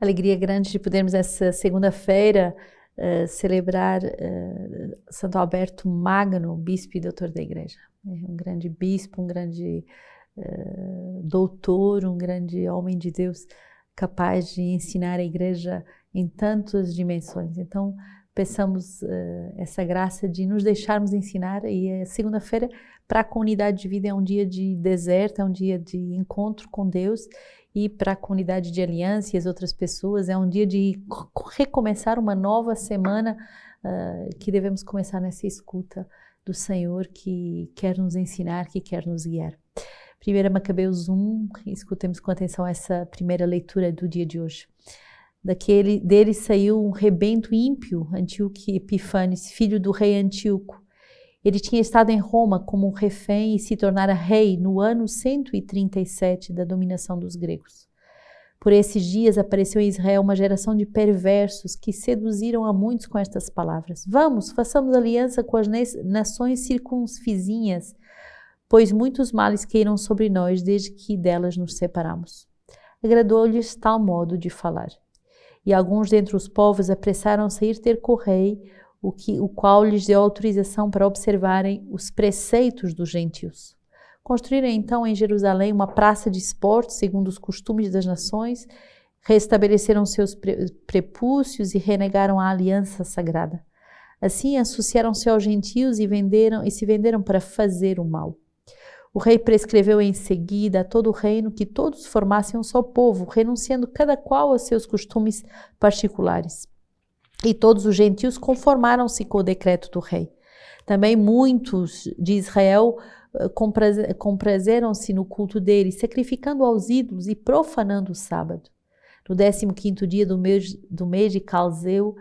Alegria grande de podermos essa segunda-feira celebrar Santo Alberto Magno, bispo e doutor da igreja. Um grande bispo, um grande doutor, um grande homem de Deus, capaz de ensinar a igreja em tantas dimensões. Então, peçamos essa graça de nos deixarmos ensinar. E a segunda-feira, para a comunidade de vida, é um dia de deserto, é um dia de encontro com Deus. E para a comunidade de aliança e as outras pessoas, é um dia de recomeçar uma nova semana que devemos começar nessa escuta do Senhor que quer nos ensinar, que quer nos guiar. 1 Macabeus 1, escutemos com atenção essa primeira leitura do dia de hoje. Dele saiu um rebento ímpio, Antíoco Epífanes, filho do rei Antíoco. Ele tinha estado em Roma como um refém e se tornara rei no ano 137 da dominação dos gregos. Por esses dias apareceu em Israel uma geração de perversos que seduziram a muitos com estas palavras: Vamos, façamos aliança com as nações circunvizinhas, pois muitos males caíram sobre nós desde que delas nos separamos. Agradou-lhes tal modo de falar. E alguns dentre os povos apressaram-se a ir ter com o rei, o qual lhes deu autorização para observarem os preceitos dos gentios. Construíram então em Jerusalém uma praça de esportes segundo os costumes das nações, restabeleceram seus prepúcios e renegaram a aliança sagrada. Assim associaram-se aos gentios e se venderam para fazer o mal. O rei prescreveu em seguida a todo o reino que todos formassem um só povo, renunciando cada qual aos seus costumes particulares. E todos os gentios conformaram-se com o decreto do rei. Também muitos de Israel comprazeram-se no culto dele, sacrificando aos ídolos e profanando o sábado. No 15º dia do mês de Calzeu,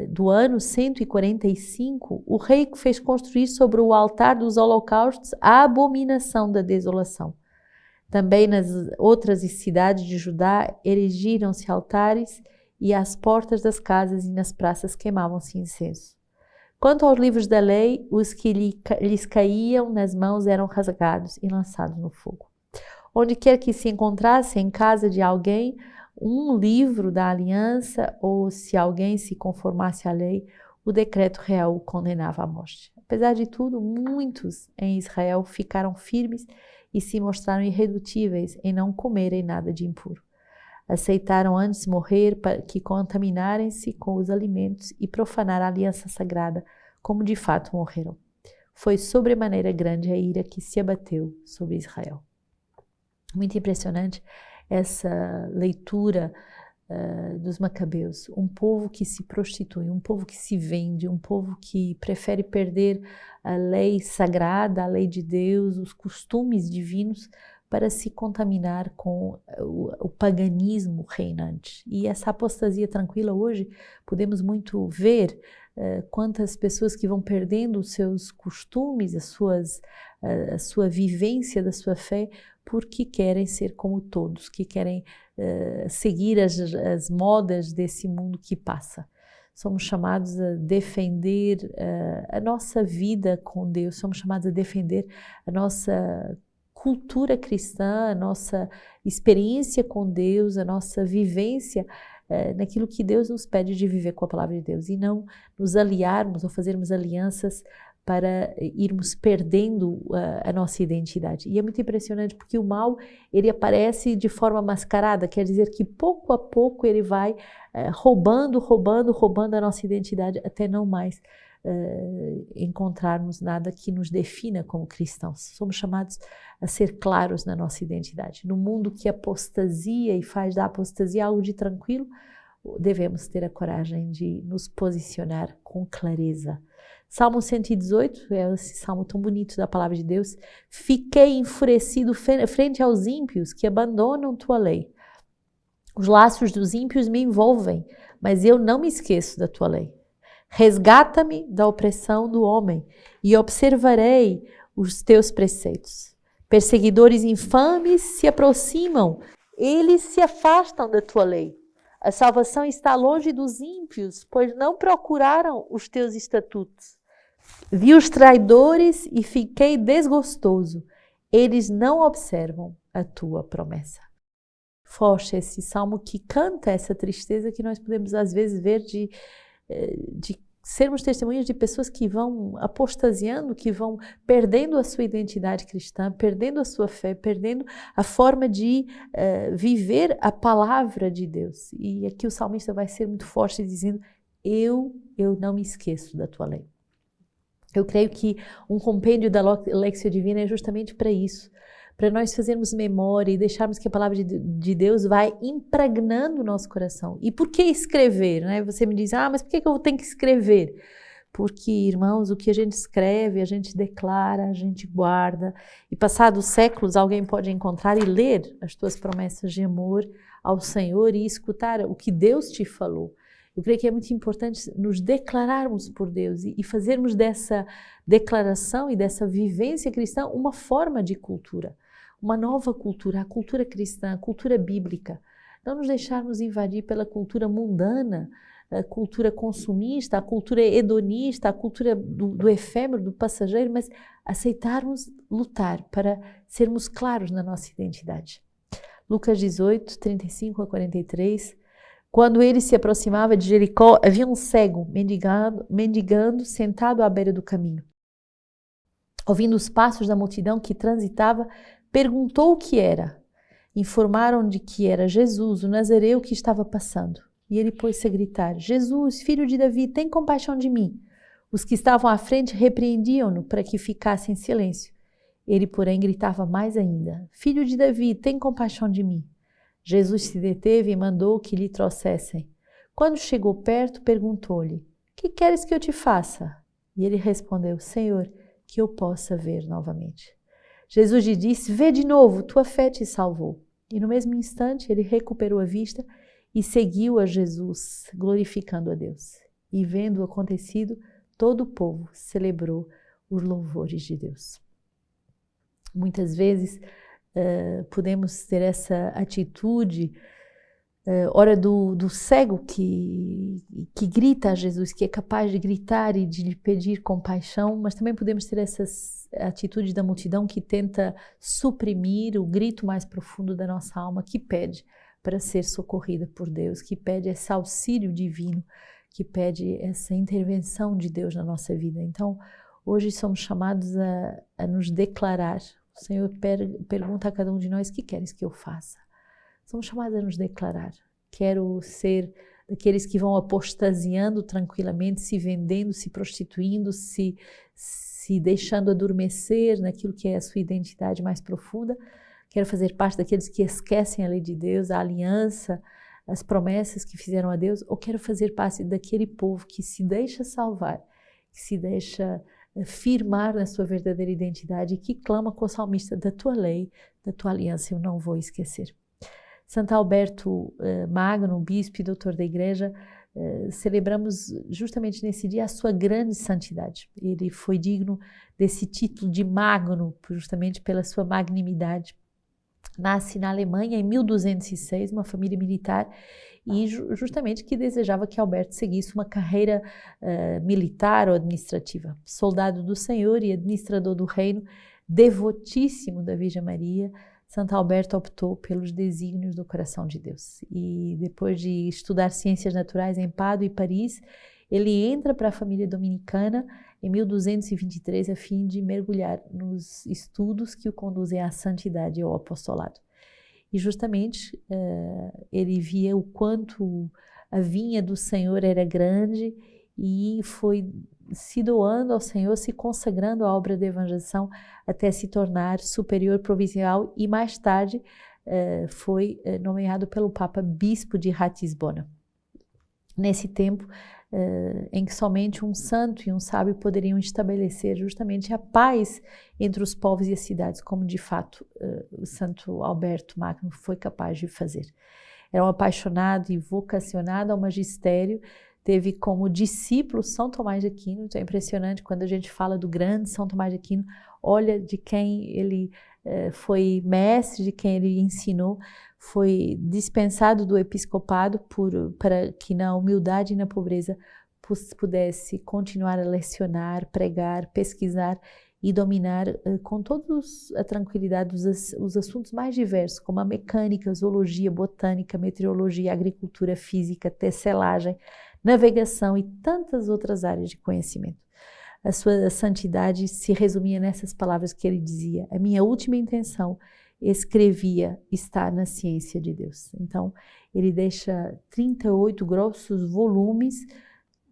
do ano 145, o rei fez construir sobre o altar dos holocaustos a abominação da desolação. Também nas outras cidades de Judá erigiram-se altares e às portas das casas e nas praças queimavam-se incenso. Quanto aos livros da lei, os que lhes caíam nas mãos eram rasgados e lançados no fogo. Onde quer que se encontrasse em casa de alguém um livro da aliança, ou se alguém se conformasse à lei, o decreto real o condenava à morte. Apesar de tudo, muitos em Israel ficaram firmes e se mostraram irredutíveis em não comerem nada de impuro. Aceitaram antes morrer para que contaminarem-se com os alimentos e profanar a aliança sagrada, como de fato morreram. Foi sobremaneira grande a ira que se abateu sobre Israel. Muito impressionante essa leitura dos Macabeus. Um povo que se prostitui, um povo que se vende, um povo que prefere perder a lei sagrada, a lei de Deus, os costumes divinos, para se contaminar com o paganismo reinante. E essa apostasia tranquila hoje, podemos muito ver quantas pessoas que vão perdendo os seus costumes, a sua vivência da sua fé, porque querem ser como todos, que querem seguir as modas desse mundo que passa. Somos chamados a defender a nossa vida com Deus, somos chamados a defender a nossa cultura cristã, a nossa experiência com Deus, a nossa vivência naquilo que Deus nos pede de viver com a palavra de Deus, e não nos aliarmos ou fazermos alianças para irmos perdendo a nossa identidade. E é muito impressionante porque o mal, ele aparece de forma mascarada, quer dizer que pouco a pouco ele vai roubando a nossa identidade até não mais encontrarmos nada que nos defina como cristãos. Somos chamados a ser claros na nossa identidade. No mundo que apostasia e faz da apostasia algo de tranquilo, devemos ter a coragem de nos posicionar com clareza. Salmo 118, é esse salmo tão bonito da palavra de Deus. Fiquei enfurecido frente aos ímpios que abandonam tua lei. Os laços dos ímpios me envolvem, mas eu não me esqueço da tua lei. Resgata-me da opressão do homem e observarei os teus preceitos. Perseguidores infames se aproximam, eles se afastam da tua lei. A salvação está longe dos ímpios, pois não procuraram os teus estatutos. Vi os traidores e fiquei desgostoso. Eles não observam a tua promessa. forte, esse salmo que canta essa tristeza que nós podemos às vezes ver de sermos testemunhas de pessoas que vão apostasiando, que vão perdendo a sua identidade cristã, perdendo a sua fé, perdendo a forma de viver a palavra de Deus. E aqui o salmista vai ser muito forte dizendo, eu não me esqueço da tua lei. Eu creio que um compêndio da Lexio Divina é justamente para isso, para nós fazermos memória e deixarmos que a palavra de Deus vai impregnando o nosso coração. E por que escrever? Né? Você me diz, mas por que eu tenho que escrever? Porque, irmãos, o que a gente escreve, a gente declara, a gente guarda. E passados séculos, alguém pode encontrar e ler as tuas promessas de amor ao Senhor e escutar o que Deus te falou. Eu creio que é muito importante nos declararmos por Deus e fazermos dessa declaração e dessa vivência cristã uma forma de cultura, uma nova cultura, a cultura cristã, a cultura bíblica. Não nos deixarmos invadir pela cultura mundana, a cultura consumista, a cultura hedonista, a cultura do efêmero, do passageiro, mas aceitarmos lutar para sermos claros na nossa identidade. Lucas 18, 35 a 43. Quando ele se aproximava de Jericó, havia um cego mendigando sentado à beira do caminho. Ouvindo os passos da multidão que transitava, perguntou o que era. Informaram de que era Jesus, o nazareu, que estava passando. E ele pôs-se a gritar, Jesus, filho de Davi, tem compaixão de mim. Os que estavam à frente repreendiam-no para que ficasse em silêncio. Ele, porém, gritava mais ainda, Filho de Davi, tem compaixão de mim. Jesus se deteve e mandou que lhe trouxessem. Quando chegou perto, perguntou-lhe, que queres que eu te faça? E ele respondeu, Senhor, que eu possa ver novamente. Jesus lhe disse, vê de novo, tua fé te salvou. E no mesmo instante ele recuperou a vista e seguiu a Jesus, glorificando a Deus. E vendo o acontecido, todo o povo celebrou os louvores de Deus. Muitas vezes podemos ter essa atitude, ora do cego que grita a Jesus, que é capaz de gritar e de lhe pedir compaixão, mas também podemos ter essa atitude da multidão que tenta suprimir o grito mais profundo da nossa alma, que pede para ser socorrida por Deus, que pede esse auxílio divino, que pede essa intervenção de Deus na nossa vida. Então, hoje somos chamados a nos declarar. O Senhor pergunta a cada um de nós, o que queres que eu faça? Somos chamados a nos declarar. Quero ser daqueles que vão apostasiando tranquilamente, se vendendo, se prostituindo, se deixando adormecer naquilo que é a sua identidade mais profunda. Quero fazer parte daqueles que esquecem a lei de Deus, a aliança, as promessas que fizeram a Deus, ou quero fazer parte daquele povo que se deixa salvar, que se deixa firmar na sua verdadeira identidade e que clama com o salmista, da tua lei, da tua aliança eu não vou esquecer. Santo Alberto Magno, bispo e doutor da igreja, celebramos justamente nesse dia a sua grande santidade. Ele foi digno desse título de Magno, justamente pela sua magnanimidade. Nasce na Alemanha em 1206, uma família militar, e justamente que desejava que Alberto seguisse uma carreira militar ou administrativa. Soldado do Senhor e administrador do reino, devotíssimo da Virgem Maria, Santo Alberto optou pelos desígnios do coração de Deus. E depois de estudar ciências naturais em Pádua e Paris, ele entra para a família dominicana em 1223 a fim de mergulhar nos estudos que o conduzem à santidade e ao apostolado. E justamente ele via o quanto a vinha do Senhor era grande e foi se doando ao Senhor, se consagrando à obra da evangelização até se tornar superior provincial e mais tarde foi nomeado pelo Papa Bispo de Ratisbona. Nesse tempo em que somente um santo e um sábio poderiam estabelecer justamente a paz entre os povos e as cidades, como de fato o Santo Alberto Magno foi capaz de fazer. Era um apaixonado e vocacionado ao magistério, teve como discípulo São Tomás de Aquino. Então é impressionante quando a gente fala do grande São Tomás de Aquino, olha de quem ele foi mestre, de quem ele ensinou, foi dispensado do episcopado para que na humildade e na pobreza pudesse continuar a lecionar, pregar, pesquisar e dominar com toda a tranquilidade os assuntos mais diversos, como a mecânica, zoologia, botânica, meteorologia, agricultura, física, tecelagem, navegação e tantas outras áreas de conhecimento. A sua santidade se resumia nessas palavras que ele dizia: a minha última intenção, escrevia, está na ciência de Deus. Então, ele deixa 38 grossos volumes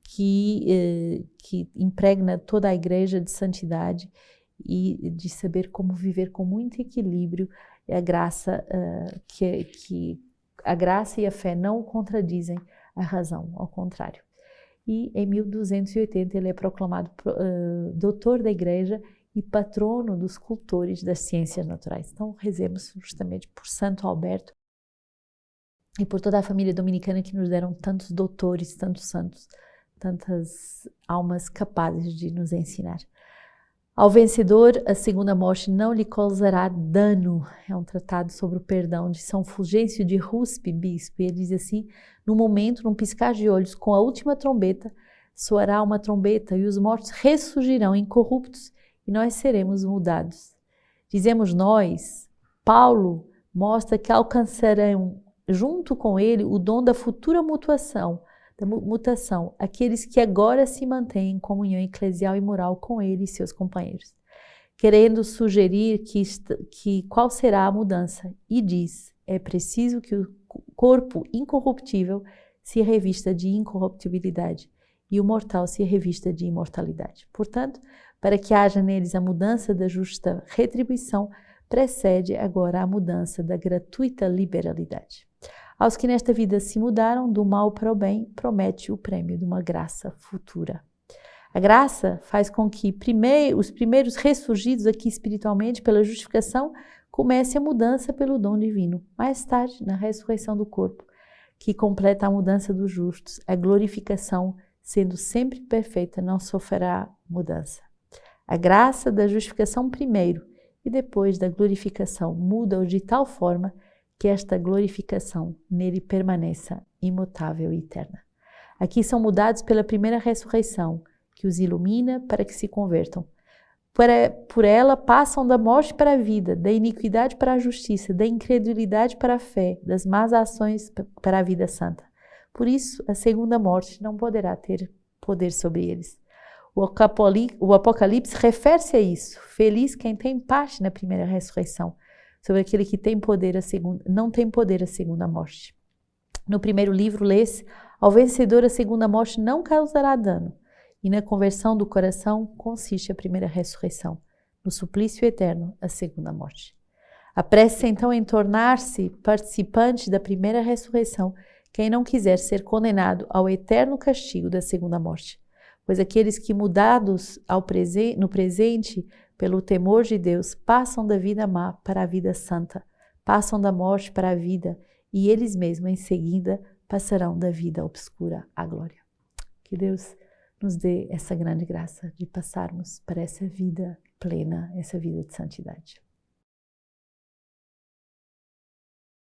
que impregna toda a igreja de santidade e de saber como viver com muito equilíbrio a graça, que a graça e a fé não contradizem a razão, ao contrário. E em 1280 ele é proclamado doutor da igreja e patrono dos cultores das ciências naturais. Então rezemos justamente por Santo Alberto e por toda a família dominicana que nos deram tantos doutores, tantos santos, tantas almas capazes de nos ensinar. Ao vencedor, a segunda morte não lhe causará dano. É um tratado sobre o perdão de São Fulgêncio de Ruspe, bispo. E ele diz assim: no momento, num piscar de olhos, com a última trombeta, soará uma trombeta e os mortos ressurgirão incorruptos e nós seremos mudados. Dizemos nós, Paulo mostra que alcançarão junto com ele o dom da futura mutação, aqueles que agora se mantêm em comunhão eclesial e moral com ele e seus companheiros, querendo sugerir que qual será a mudança, e diz: é preciso que o corpo incorruptível se revista de incorruptibilidade e o mortal se revista de imortalidade. Portanto, para que haja neles a mudança da justa retribuição, precede agora a mudança da gratuita liberalidade. Aos que nesta vida se mudaram do mal para o bem, promete o prêmio de uma graça futura. A graça faz com que os primeiros ressurgidos aqui espiritualmente pela justificação comece a mudança pelo dom divino. Mais tarde, na ressurreição do corpo, que completa a mudança dos justos, a glorificação, sendo sempre perfeita, não sofrerá mudança. A graça da justificação primeiro e depois da glorificação muda-o de tal forma que esta glorificação nele permaneça imutável e eterna. Aqui são mudados pela primeira ressurreição, que os ilumina para que se convertam. Por ela passam da morte para a vida, da iniquidade para a justiça, da incredulidade para a fé, das más ações para a vida santa. Por isso, a segunda morte não poderá ter poder sobre eles. O Apocalipse refere-se a isso. Feliz quem tem parte na primeira ressurreição, sobre aquele que tem poder não tem poder a segunda morte. No primeiro livro lê-se: ao vencedor a segunda morte não causará dano, e na conversão do coração consiste a primeira ressurreição, no suplício eterno a segunda morte. Apresse então em tornar-se participante da primeira ressurreição quem não quiser ser condenado ao eterno castigo da segunda morte, pois aqueles que mudados no presente pelo temor de Deus, passam da vida má para a vida santa, passam da morte para a vida, e eles mesmos em seguida passarão da vida obscura à glória. Que Deus nos dê essa grande graça de passarmos para essa vida plena, essa vida de santidade.